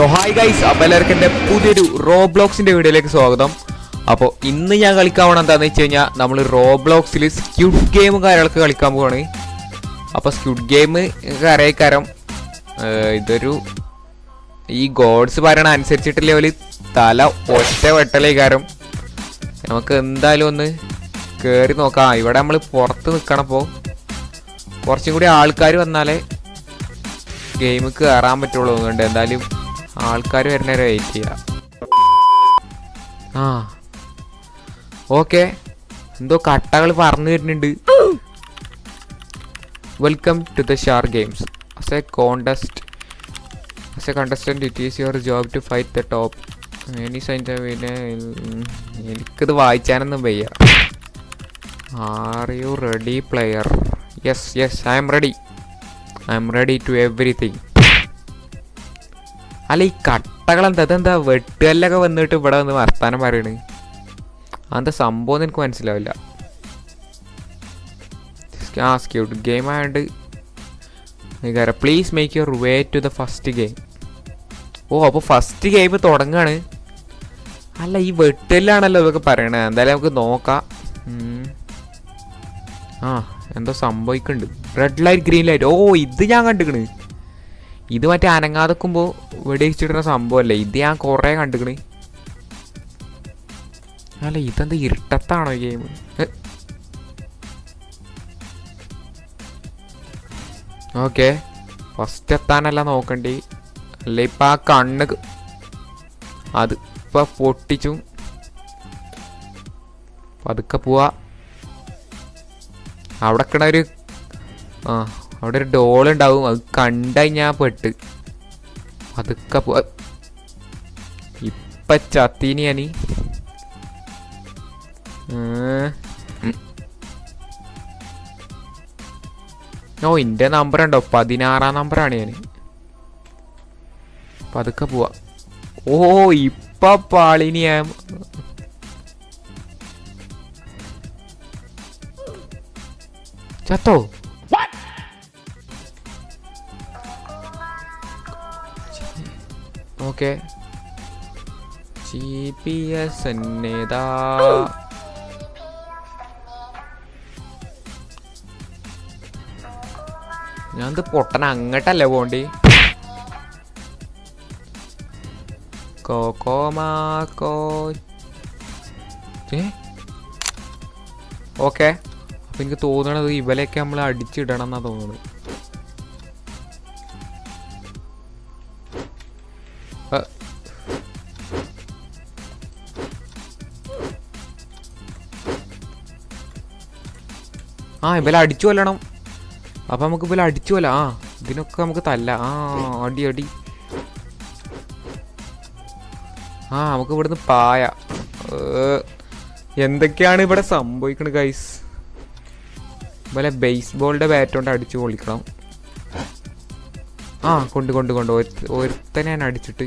So hi guys, അപ്പോൾ എല്ലാവർക്കും എൻ്റെ പുതിയൊരു റോബ്ലോക്സിൻ്റെ വീഡിയോയിലേക്ക് സ്വാഗതം. അപ്പോൾ ഇന്ന് ഞാൻ കളിക്കാൻ പോകണം എന്താണെന്ന് വെച്ച് കഴിഞ്ഞാൽ നമ്മൾ റോബ്ലോക്സിൽ സ്ക്വിഡ് ഗെയിം കാര്യങ്ങളൊക്കെ കളിക്കാൻ പോവാണ്. അപ്പോൾ സ്ക്വിഡ് ഗെയിം അറിയിക്കാരം ഇതൊരു ഈ ഗോഡ്സ് പറയണ അനുസരിച്ചിട്ടില്ല ഒരു തല ഒറ്റ വെട്ടലേക്കാരം. നമുക്ക് എന്തായാലും ഒന്ന് കയറി നോക്കാം. ഇവിടെ നമ്മൾ പുറത്ത് നിൽക്കണം. അപ്പോൾ കുറച്ചും കൂടി ആൾക്കാർ വന്നാലേ ഗെയിം കയറാൻ പറ്റുള്ളൂ. അതുകൊണ്ട് എന്തായാലും ആൾക്കാർ വരുന്നവരെ വെയിറ്റ് ചെയ്യാം. ഓക്കെ, എന്തോ കട്ടകൾ പറഞ്ഞു വരുന്നുണ്ട്. വെൽക്കം ടു ദ ഷാർ games. As a contestant it is your job to fight the top any sign. പിന്നെ എനിക്കിത് വായിച്ചാനൊന്നും വയ്യ. Are you ready player? Yes I am ready to everything. അല്ല, ഈ കട്ടകളെന്താ ഇതെന്താ വെട്ടുകല്ലൊക്കെ വന്നിട്ട് ഇവിടെ വന്ന് വർത്താനം പറയണ്? അതെന്താ സംഭവം എനിക്ക് മനസ്സിലാവില്ല. സ്ക്വിഡ് ഗെയിം ആയതുകൊണ്ട് please make your way to the first game. അപ്പോൾ ഫസ്റ്റ് ഗെയിം തുടങ്ങാണ്. അല്ല, ഈ വെട്ടലാണല്ലോ ഇതൊക്കെ പറയണേ. എന്തായാലും നമുക്ക് നോക്കാം. എന്തോ സംഭവിക്കുന്നുണ്ട്. Red light green light. ഇത് ഞാൻ കണ്ടിക്കണ്. ഇത് മറ്റേ അനങ്ങാതെക്കുമ്പോൾ വെടിവെച്ചിടുന്ന സംഭവമല്ലേ? ഇത് ഞാൻ കുറേ കണ്ടിക്കണ്. അല്ല, ഇതെന്താ ഇരുട്ടത്താണോ ഈ ഗെയിം? ഓക്കെ, ഫസ്റ്റ് എത്താനല്ല നോക്കണ്ടി. അല്ല, ഇപ്പം ആ കണ്ണ് അത് ഇപ്പം പൊട്ടിച്ചും പതുക്കെ പോവാ. അവിടെ ഒരു അവിടെ ഒരു ഡോളുണ്ടാവും. അത് കണ്ടായി ഞാൻ പെട്ട്. പതുക്കെ പോവാ. ഇപ്പം ചത്തീനി ഞാന്. എൻ്റെ നമ്പർ ഉണ്ടോ? 16-ാം നമ്പറാണ് ഞാൻ. പതുക്കെ പോവാ. ഇപ്പൊ പാളിനി ഞാൻ. ചത്തോ? ഓക്കെ, GPS എന്നേതാ? ഞാനത് പൊട്ടന അങ്ങോട്ടല്ലേ പോണ്ടി? ഓക്കെ, അപ്പൊ എനിക്ക് തോന്നണത് ഇവലെയൊക്കെ നമ്മൾ അടിച്ചിടണം എന്നാ തോന്നുന്നത്. ഇവലെ അടിച്ചു കൊല്ലണം. അപ്പം നമുക്ക് ഇവലെ അടിച്ചു കൊല്ല. ഇതിനൊക്കെ നമുക്ക് തല്ല. അടി നമുക്ക് ഇവിടുന്ന് പായ. എന്തൊക്കെയാണ് ഇവിടെ സംഭവിക്കണത് ഗൈസ്? ഇവലെ ബേസ്ബോളിൻ്റെ ബാറ്റ് കൊണ്ട് അടിച്ചു പൊളിക്കണം. കൊണ്ട് ഒരുത്തനെ ഞാൻ അടിച്ചിട്ട്.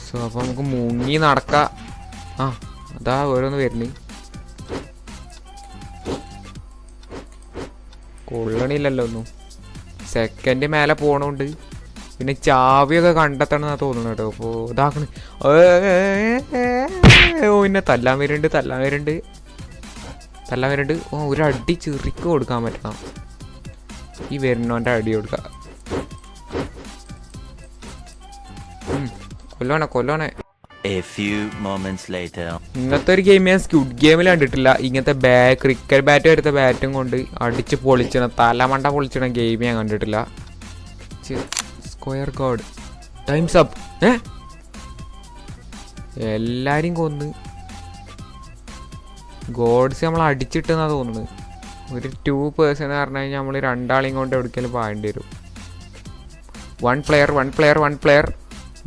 സോ അപ്പം നമുക്ക് മുങ്ങി നടക്കാം. അതാ ഓരോന്ന് വരുന്നു. കൊള്ളണില്ലല്ലോ ഒന്നും. സെക്കൻഡ് മേലെ പോണോണ്ട് പിന്നെ ചാവിയൊക്കെ കണ്ടെത്തണം എന്നാ തോന്നുന്നു കേട്ടോ. അപ്പോൾ ഇതാക്കണ്. പിന്നെ തല്ലാൻ വരുന്നുണ്ട്. ഒരടി ചെറിക്ക് കൊടുക്കാൻ പറ്റണം. ഈ വരുന്നോൻ്റെ അടി കൊടുക്കാം. കൊല്ലോണേ. ഇങ്ങനത്തെ ഒരു ഗെയിം ഞാൻ സ്ക്വിഡ് ഗെയിമിൽ കണ്ടിട്ടില്ല. ഇങ്ങനത്തെ ക്രിക്കറ്റ് ബാറ്റ് വരുത്ത ബാറ്റും കൊണ്ട് അടിച്ച് പൊളിച്ചണ തലമണ്ട പൊളിച്ചണ ഗെയിം ഞാൻ കണ്ടിട്ടില്ല. Square God times up. എല്ലാരും കൊന്ന് ഗോഡ്സ് നമ്മൾ അടിച്ചിട്ടെന്നാ തോന്നുന്നത്. ഒരു 2 പേഴ്സൺ പറഞ്ഞു കഴിഞ്ഞാൽ നമ്മൾ 2 കൊണ്ട് എവിടേക്കെങ്കിലും പായേണ്ടി വരും. 1 പ്ലെയർ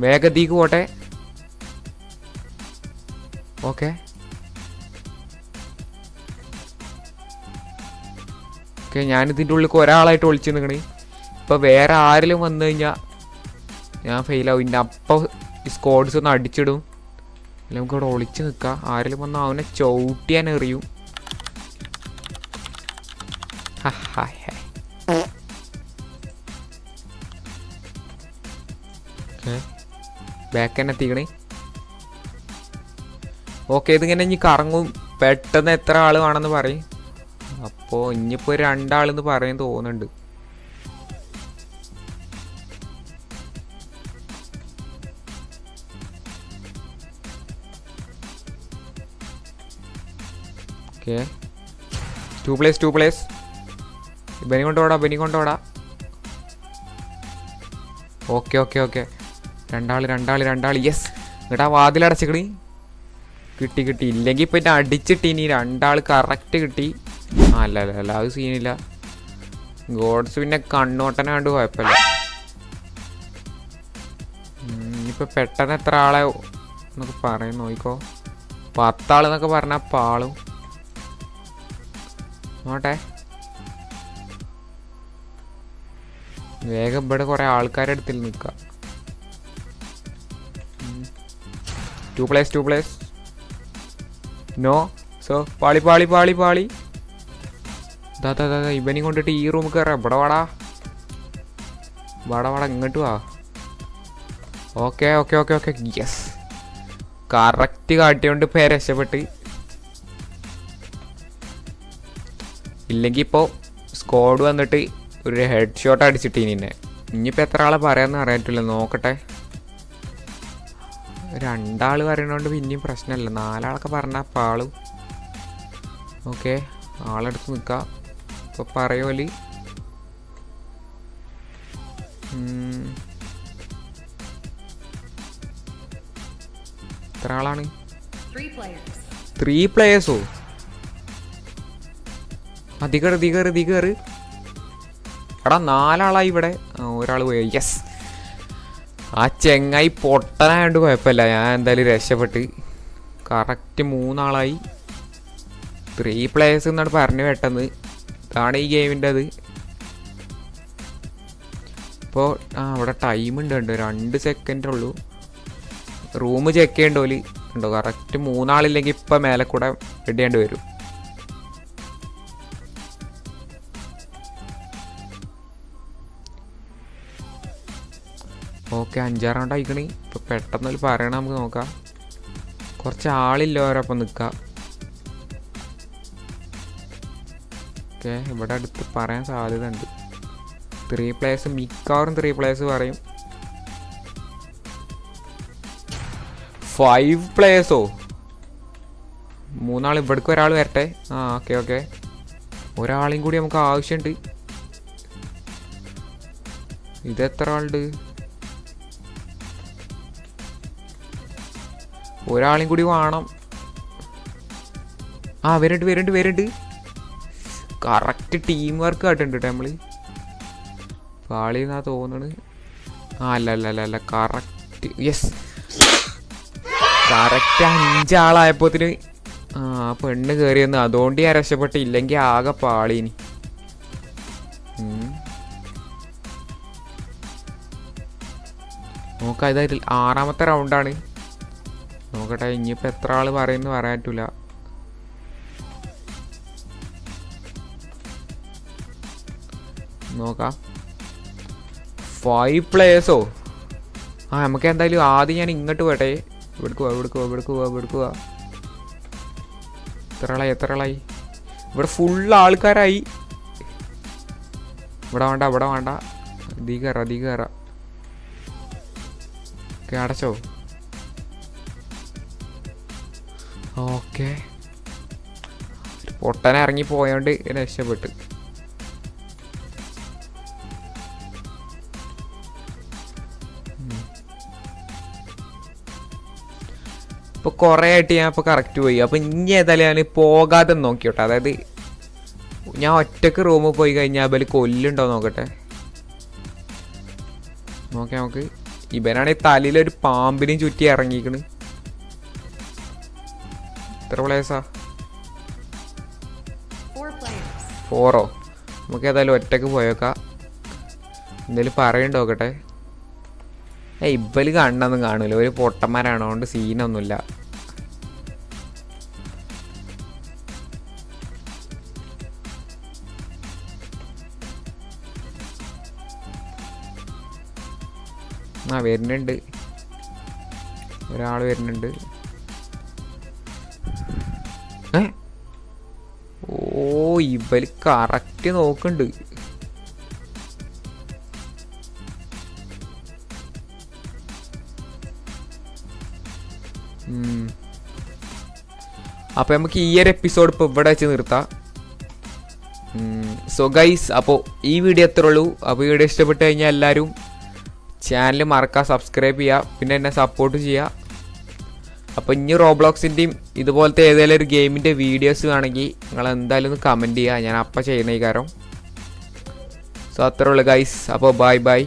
വേഗതീക്ക് പോട്ടെ. ഓക്കെ, ഞാനിതിൻ്റെ ഉള്ളിൽ ഒരാളായിട്ട് ഒളിച്ച് നിൽക്കണേ. ഇപ്പം വേറെ ആരെങ്കിലും വന്നു കഴിഞ്ഞാൽ ഞാൻ ഫെയിലാവും. ഇതിൻ്റെ അപ്പം ഈ സ്ക്വാഡ്സ് ഒന്ന് അടിച്ചിടും. അല്ലെങ്കിൽ നമുക്ക് ഇവിടെ ഒളിച്ച് നിൽക്കാം. ആരെങ്കിലും വന്നാൽ അവനെ ചവിട്ടിയാൻ എറിയും. ബാക്ക് തന്നെ എത്തിക്കണേ. ഓക്കെ, ഇതിങ്ങനെ ഇനി കറങ്ങും. പെട്ടെന്ന് എത്ര ആൾ വേണമെന്ന് പറയും. അപ്പോൾ ഇനിയിപ്പോൾ 2 ആളെന്ന് പറയും തോന്നുന്നുണ്ട്. Okay, 2 place. ബനി കൊണ്ടോടാ. ഓക്കെ, രണ്ടാള്. യെസ്, എന്നിട്ട് ആ വാതിലടച്ചിക്കണി. കിട്ടി. ഇല്ലെങ്കിൽ ഇപ്പം എന്നെ അടിച്ചിട്ട് ഇനി 2 ആൾ കറക്റ്റ് കിട്ടി. അല്ല അത് സീനില്ല. ഗോഡ്സ് പിന്നെ കണ്ണോട്ടനാണ്ട് കുഴപ്പമില്ല. ഇനിയിപ്പോൾ പെട്ടെന്ന് എത്ര ആളെ എന്നൊക്കെ പറയും നോക്കിക്കോ. 10 ആളെന്നൊക്കെ പറഞ്ഞാൽ പാളും. നോട്ടെ, വേഗം ഇവിടെ കുറെ ആൾക്കാരെ അടുത്തിൽ നിൽക്കാം. 2 പ്ലേസ്. നോ, സോ പാളി. ദാ ഇവനെയും കൊണ്ടിട്ട് ഈ റൂം കയറാം. ഇവിടെ വാടാ, ഇങ്ങോട്ട് വാ. ഓക്കെ. യെസ്, കറക്റ്റ് കാട്ടിയോണ്ട് ഇപ്പം രക്ഷപ്പെട്ട്. ഇല്ലെങ്കിൽ ഇപ്പോൾ സ്ക്വാഡ് വന്നിട്ട് ഒരു ഹെഡ് ഷോട്ട് അടിച്ചിട്ട് ഇനിയിപ്പോൾ എത്ര ആളെ പറയാമെന്ന് അറിയാറ്റില്ല. നോക്കട്ടെ. 2 ആൾ പറയണോണ്ട് പിന്നെയും പ്രശ്നമല്ല. 4 ആളൊക്കെ പറഞ്ഞാൽ പാളും. ഓക്കെ, ആളെടുത്ത് നിൽക്കാം. ഇപ്പോൾ പറയുമല്ലേ. എത്ര ആളാണ്? 3 പ്ലേയേഴ്സോ? ദിഗർ. എടാ 4 ആളായി ഇവിടെ. ഒരാൾ പോയി. യെസ്, ആ ചെങ്ങായി പൊട്ടനായോണ്ട് കുഴപ്പമില്ല. ഞാൻ എന്തായാലും രക്ഷപ്പെട്ട്. കറക്റ്റ് 3 ആളായി. 3 പ്ലേയേഴ്സ് എന്നാണ് പറഞ്ഞു പെട്ടെന്ന്. ഇതാണ് ഈ ഗെയിമിൻ്റെ അത്. ഇപ്പോൾ അവിടെ ടൈം ഉണ്ട്. 2 സെക്കൻഡ് ഉള്ളൂ. റൂം ചെക്ക് ചെയ്യേണ്ട പോലെ ഉണ്ടോ? കറക്റ്റ് 3 ആളില്ലെങ്കിൽ ഇപ്പം മേലെ കൂടെ ഇടേണ്ടി വരും. ഓക്കെ, 5-6 റൗണ്ട് ആയിക്കണി. ഇപ്പോൾ പെട്ടെന്ന് പറയണം, നമുക്ക് നോക്കാം. കുറച്ച് ആളില്ലവരപ്പം നിൽക്കാം. ഓക്കെ, ഇവിടെ അടുത്ത് പറയാൻ സാധ്യത ഉണ്ട്. 3 പ്ലേയേഴ്സ്, മിക്കവാറും 3 പ്ലേയേഴ്സ് പറയും. 5 പ്ലേയേഴ്സോ? 3 ആൾ. ഇവിടേക്ക് ഒരാൾ വരട്ടെ. ഓക്കെ. ഒരാളെയും കൂടി നമുക്ക് ആവശ്യമുണ്ട്. ഇതെത്ര ആളുണ്ട്? ഒരാളെയും കൂടി വേണം. വരുന്നുണ്ട്. കറക്റ്റ് ടീം വർക്ക് കാട്ടുണ്ട് കേട്ടോ നമ്മൾ. പാളിന്നാ തോന്നണ്. അല്ല കറക്റ്റ്. യെസ്, കറക്റ്റ് 5 ആളായപ്പോത്തിന് പെണ്ണ് കയറി വന്ന്. അതുകൊണ്ട് ഞാൻ രക്ഷപ്പെട്ട്. ഇല്ലെങ്കിൽ ആകെ പാളീനി. നോക്കാം, ഇതായിട്ട് 6ാമത്തെ റൗണ്ടാണ്. നോക്കട്ടെ, ഇനിയിപ്പോൾ എത്ര ആൾ പറയുന്നു പറയാൻ പറ്റില്ല. നോക്കാം. 5 പ്ലേയേഴ്സോ? നമുക്ക് എന്തായാലും ആദ്യം ഞാൻ ഇങ്ങോട്ട് പോട്ടെ. ഇവിടേക്ക് പോവാ. എത്ര ആളായി? ഇവിടെ ഫുൾ ആൾക്കാരായി. ഇവിടെ വേണ്ട. അധികം കയറാം. ഓക്കെ, അടച്ചോ? ഓക്കെ, പൊട്ടനെ ഇറങ്ങി പോയോണ്ട് രക്ഷപ്പെട്ട്. ഇപ്പോൾ കുറേ ആയിട്ട് ഞാൻ ഇപ്പോൾ കറക്റ്റ് പോയി. അപ്പോൾ ഇനി ഏതായാലും ഞാൻ പോകാതെ നോക്കിയോട്ടെ. അതായത് ഞാൻ ഒറ്റക്ക് റൂമിൽ പോയി കഴിഞ്ഞാൽ അവര് കൊല്ലുണ്ടോ നോക്കട്ടെ. നമുക്ക് ഇവനാണെങ്കിൽ തലയിലൊരു പാമ്പിനെയും ചുറ്റി ഇറങ്ങിക്കണ്. എത്ര പ്ലേയേഴ്സാ? 4ഓ? നമുക്ക് ഏതായാലും ഒറ്റക്ക് പോയേക്കാം. എന്തേലും പറയണ്ടോ നോക്കട്ടെ. ഇവല് കണ്ണൊന്നും കാണൂല. ഒരു പൊട്ടന്മാരാണ്, അതുകൊണ്ട് സീനൊന്നുമില്ല. ആ വരുന്നുണ്ട്, ഒരാൾ വരുന്നുണ്ട്. ഓ ഇവര് കറക്റ്റ് നോക്കുന്നുണ്ട്. അപ്പോൾ നമുക്ക് ഈ ഒരു എപ്പിസോഡ് ഇപ്പോൾ ഇവിടെ വെച്ച് നിർത്താം. സോ ഗൈസ്, അപ്പോൾ ഈ വീഡിയോ എത്ര ഉള്ളൂ. അപ്പോൾ ഈ വീഡിയോ ഇഷ്ടപ്പെട്ട് കഴിഞ്ഞാൽ എല്ലാവരും ചാനൽ മറക്കാതെ സബ്സ്ക്രൈബ് ചെയ്യുക, പിന്നെ എന്നെ സപ്പോർട്ട് ചെയ്യുക. അപ്പോൾ ഇനി റോബ്ലോക്സിൻ്റെയും ഇതുപോലത്തെ ഏതെങ്കിലും ഒരു ഗെയിമിൻ്റെ വീഡിയോസ് വേണമെങ്കിൽ നിങ്ങൾ എന്തായാലും ഒന്ന് കമൻറ്റ് ചെയ്യുക, ഞാൻ അപ്പം ചെയ്യുന്ന ഈ കാര്യം. സോ അത്രേ ഉള്ളൂ ഗൈസ്. അപ്പോൾ ബൈ ബൈ.